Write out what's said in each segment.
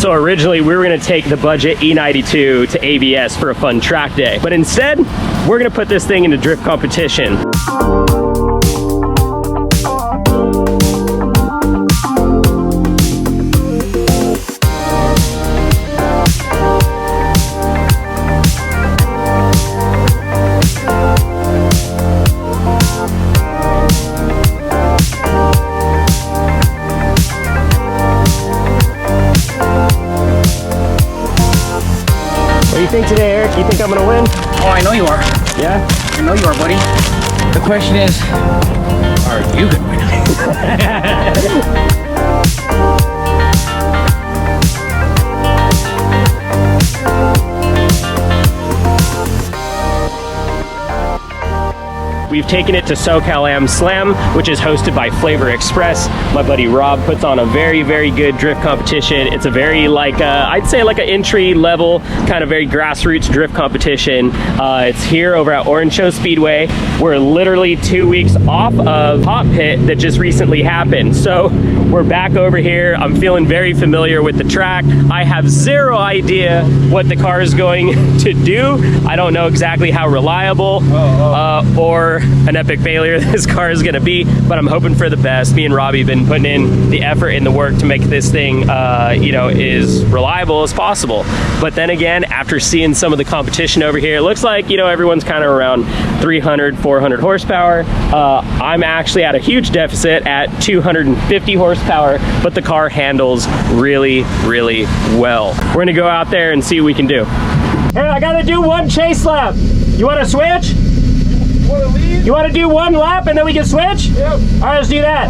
So originally we were gonna take the budget E92 to ABS for a fun track day, but instead we're gonna put this thing into drift competition. What do you think today, Eric? You think I'm gonna win? Oh, I know you are. Yeah? I know you are, buddy. The question is, are you gonna win? We've taken it to SoCal Am Slam, which is hosted by Flavor Express. My buddy Rob puts on a very, very good drift competition. It's a very I'd say like an entry level, kind of very grassroots drift competition. It's here over at Orange Show Speedway. We're literally 2 weeks off of Hot Pit that just recently happened. So we're back over here. I'm feeling very familiar with the track. I have zero idea what the car is going to do. I don't know exactly how reliable or an epic failure this car is gonna be, but I'm hoping for the best. Me and Robbie have been putting in the effort and the work to make this thing, you know, as reliable as possible. But then again, after seeing some of the competition over here, it looks like, you know, everyone's kind of around 300, 400 horsepower. I'm actually at a huge deficit at 250 horsepower, but the car handles really, really well. We're gonna go out there and see what we can do. Hey, I gotta do one chase lap. You wanna switch? You want to do one lap and then we can switch? Yep. All right, let's do that.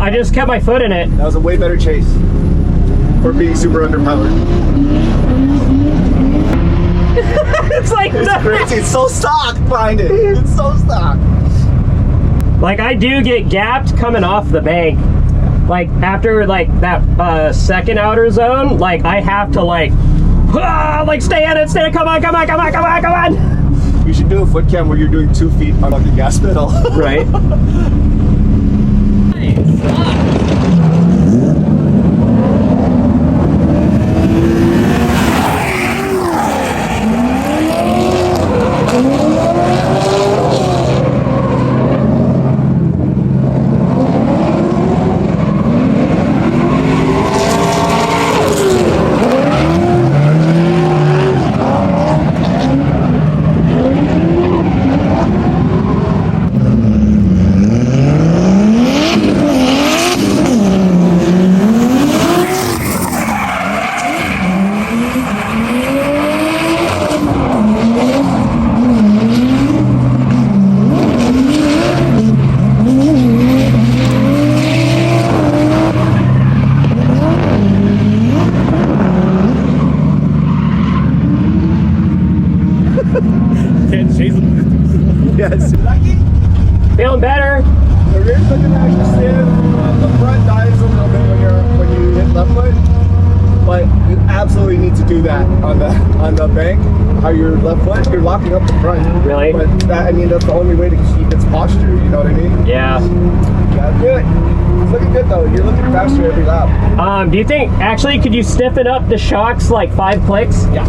I just kept my foot in it. That was a way better chase for being super underpowered. It's like it's crazy. It's so stock behind it. It's so stock. Like I do get gapped coming off the bank. Like after like that second outer zone, like I have to like stay in it, stay in it, come on, come on, come on, come on, come on. You should do a foot cam where you're doing 2 feet on like the gas pedal. Right. Yes. Feeling better. The rear foot can actually stand on the front dives a little bit when you hit left foot, but you absolutely need to do that on the bank. How your left foot, you're locking up the front. Really? But that, I mean, that's the only way to keep its posture. You know what I mean? Yeah. You gotta do it. It's looking good though. You're looking faster every lap. Do you think actually could you stiffen up the shocks like 5 clicks? Yeah.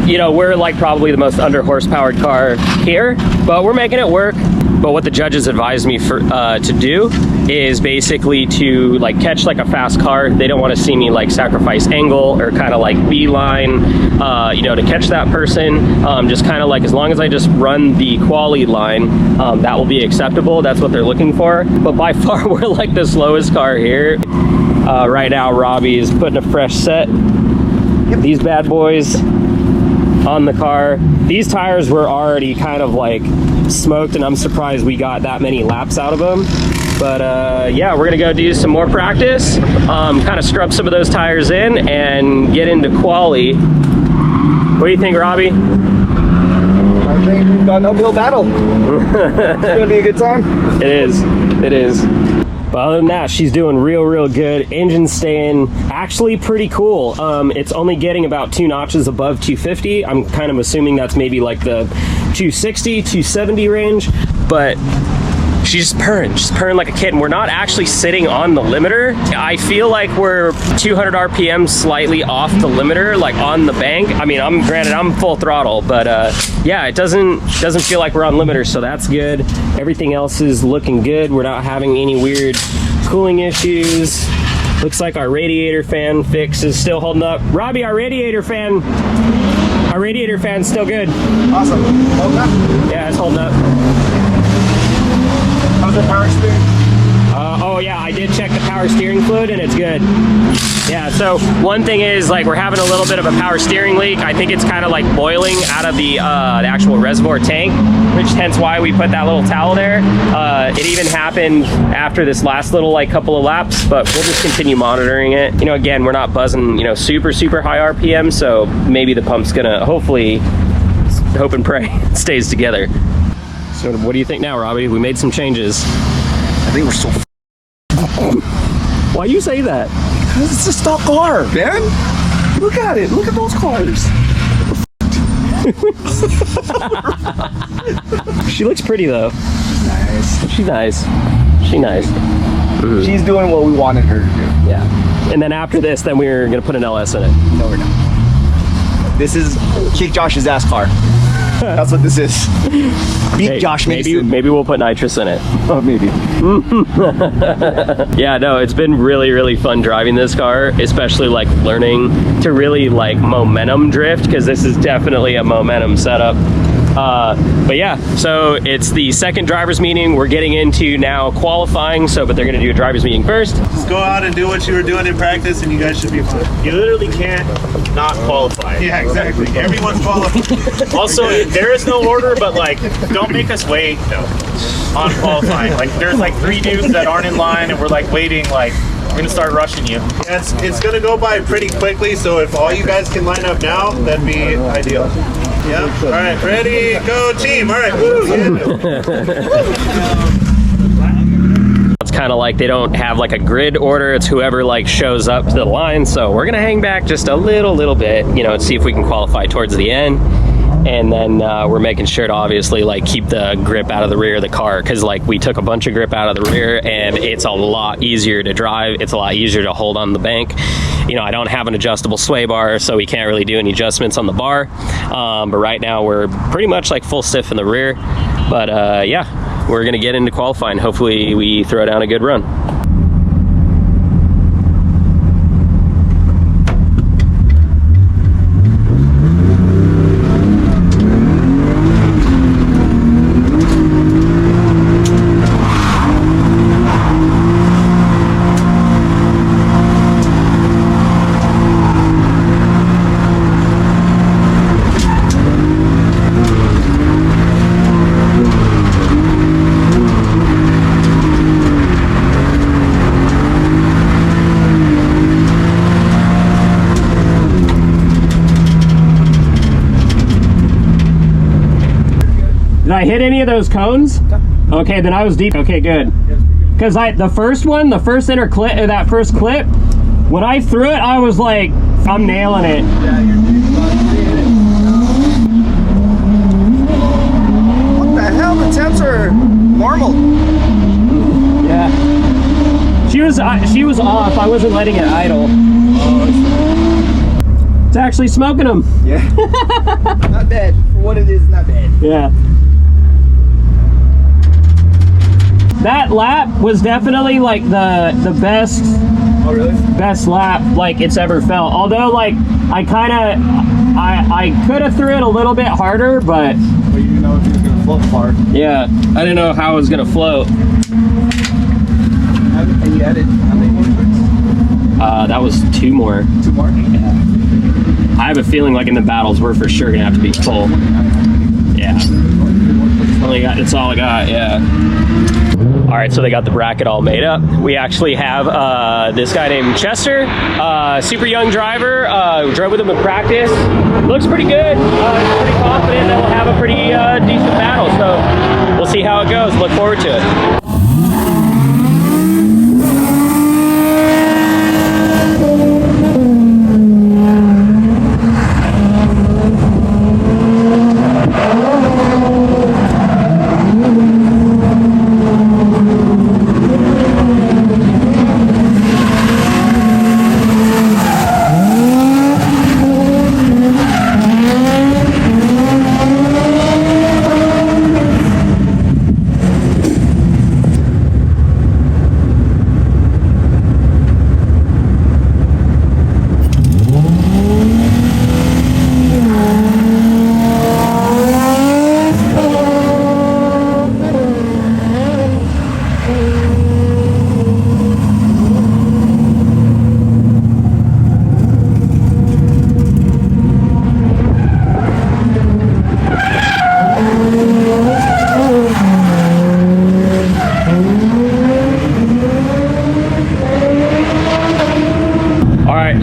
you know, we're like probably the most under horsepowered car here, but we're making it work. But what the judges advised me to do is basically to like catch like a fast car. They don't want to see me like sacrifice angle or kind of like beeline, you know, to catch that person. Just kind of like, as long as I just run the quali line, that will be acceptable. That's what they're looking for. But by far, we're like the slowest car here. Right now, Robbie is putting a fresh set. These bad boys on the car. These tires were already kind of like smoked, and I'm surprised we got that many laps out of them. But yeah, we're gonna go do some more practice, kind of scrub some of those tires in and get into quali. What do you think, Robbie? I think we've got an uphill battle. It's gonna be a good time. It is. It is. But other than that, she's doing real good. Engine's staying actually pretty cool. It's only getting about 2 notches above 250. I'm kind of assuming that's maybe like the 260, 270 range, but she's purring like a kid, and we're not actually sitting on the limiter. I feel like we're 200 RPM slightly off the limiter, like on the bank. I mean, granted I'm full throttle, but yeah, it doesn't feel like we're on limiter, so that's good. Everything else is looking good. We're not having any weird cooling issues. Looks like our radiator fan fix is still holding up. Robbie, our radiator fan's still good. Awesome. Holding up? Yeah, it's holding up. How's the power steering? Oh yeah, I did check the power steering fluid and it's good. Yeah, so one thing is like we're having a little bit of a power steering leak. I think it's kind of like boiling out of the actual reservoir tank, which hence why we put that little towel there. It even happened after this last little like couple of laps, but we'll just continue monitoring it. You know, again, we're not buzzing, you know, super high RPM, so maybe the pump's gonna, hopefully, hope and pray, it stays together. So what do you think now, Robbie? We made some changes. I think we're so Why you say that? Because it's a stock car, man. Look at it. Look at those cars. She looks pretty though. Nice. She's nice. She's nice. She's doing what we wanted her to do. Yeah. And then after this, then we're gonna put an LS in it. No, we're not. This is kick Josh's ass car. That's what this is. Beat Hey, Josh Mason. maybe we'll put nitrous in it. Oh, maybe. Yeah, no, it's been really fun driving this car, especially like learning to really like momentum drift, because this is definitely a momentum setup. But yeah, so it's the second driver's meeting. We're getting into now qualifying, but they're gonna do a driver's meeting first. Just go out and do what you were doing in practice and you guys should be fine. You literally can't not qualify. Yeah, exactly. Everyone's qualified. Also, there is no order, but like, don't make us wait on qualifying. Like, there's like 3 dudes that aren't in line and we're like waiting, like, we're gonna start rushing you. Yeah, it's gonna go by pretty quickly, so if all you guys can line up now, that'd be ideal. Yeah. All right, ready, go team. All right, woo, yeah. It's kind of like they don't have like a grid order. It's whoever like shows up to the line. So we're gonna hang back just a little bit, you know, and see if we can qualify towards the end. And then we're making sure to obviously like keep the grip out of the rear of the car, because like we took a bunch of grip out of the rear and it's a lot easier to drive. It's a lot easier to hold on the bank. You know, I don't have an adjustable sway bar, so we can't really do any adjustments on the bar. But right now we're pretty much like full stiff in the rear. But yeah, we're gonna get into qualifying. Hopefully we throw down a good run. Did I hit any of those cones? Okay, then I was deep. Okay, good. Because the first one, the first inner clip, that first clip, when I threw it, I was like, I'm nailing it. What the hell? The temps are normal. Yeah. She was off. I wasn't letting it idle. It's actually smoking them. Yeah. Not bad. For what it is, not bad. Yeah. That lap was definitely like the best. Oh, really? Best lap like it's ever felt. Although like I could have threw it a little bit harder, but Well, you didn't know if he was gonna float far. yeah, I didn't know how it was gonna float. And you added how many more tricks? That was 2 more. 2 more? Yeah. I have a feeling like in the battles we're for sure gonna have to be full. Yeah. It's all I got, yeah. All right, so they got the bracket all made up. We actually have this guy named Chester, super young driver. Drove with him in practice. Looks pretty good. Pretty confident that we'll have a pretty decent battle. So we'll see how it goes. Look forward to it.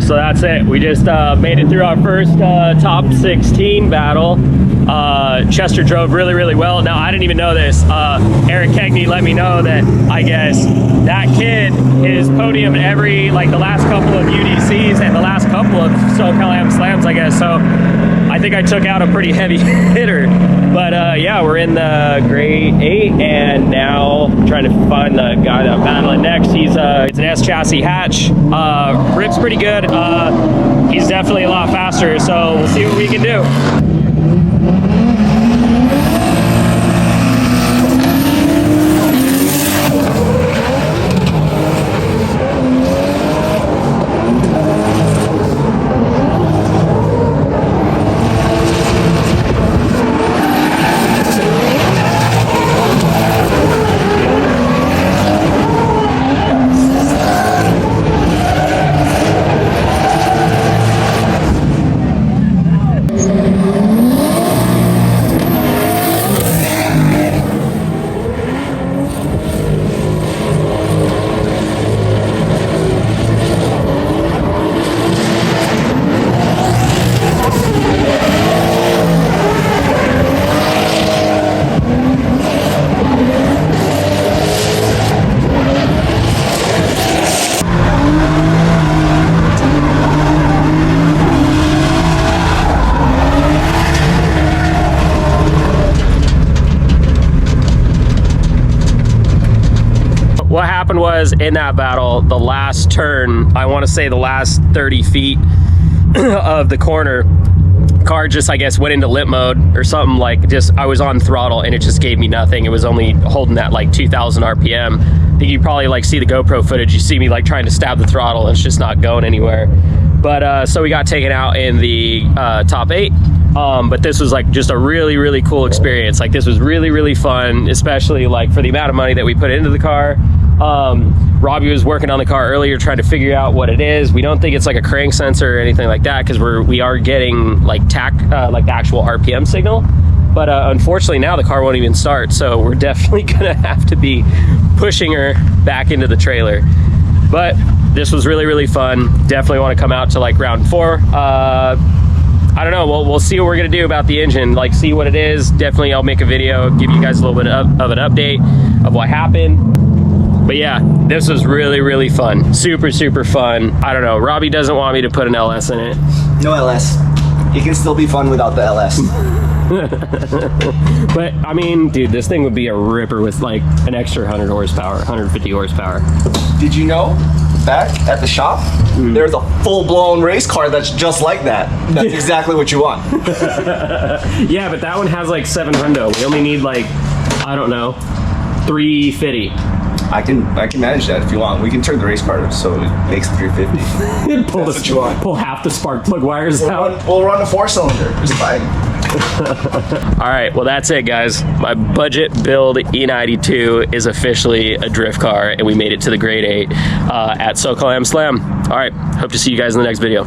So that's it. We just made it through our first top 16 battle. Chester drove really, really well. Now, I didn't even know this. Eric Kegney let me know that, I guess, that kid is podium every, like, the last couple of UDCs and the last couple of SoCal Am Slams, I guess. So I think I took out a pretty heavy hitter. But yeah, we're in the grade 8 and now trying to find the guy that I'm battling next. He's it's an S chassis hatch. Rip's pretty good. He's definitely a lot faster, so we'll see what we can do. What happened was, in that battle, the last turn, I want to say the last 30 feet of the corner, car just, I guess, went into limp mode or something. Like, just, I was on throttle and it just gave me nothing. It was only holding that like 2,000 RPM. I think you probably like see the GoPro footage. You see me like trying to stab the throttle and it's just not going anywhere. But so we got taken out in the top 8. But this was like just a really, really cool experience. Like, this was really, really fun, especially like for the amount of money that we put into the car. Robbie was working on the car earlier trying to figure out what it is. We don't think it's like a crank sensor or anything like that, because we are getting like like the actual RPM signal. But unfortunately now the car won't even start, so we're definitely gonna have to be pushing her back into the trailer. But this was really, really fun. Definitely want to come out to like round 4. I don't know, we'll see what we're gonna do about the engine, like see what it is. Definitely I'll make a video, give you guys a little bit of an update of what happened. But yeah, this was really, really fun. Super, super fun. I don't know, Robbie doesn't want me to put an LS in it. No LS. It can still be fun without the LS. But I mean, dude, this thing would be a ripper with like an extra 100 horsepower, 150 horsepower. Did you know back at the shop, there's a full-blown race car that's just like that. That's exactly what you want. Yeah, but that one has like 7 hundo. We only need like, I don't know, 350. I can manage that if you want. We can turn the race car so it makes 350. Pull, That's what you want. pull half the spark plug wires out. We'll run a 4-cylinder. It's fine. All right, well that's it, guys. My budget build E92 is officially a drift car, and we made it to the grade 8 at SoCal Am Slam. All right, hope to see you guys in the next video.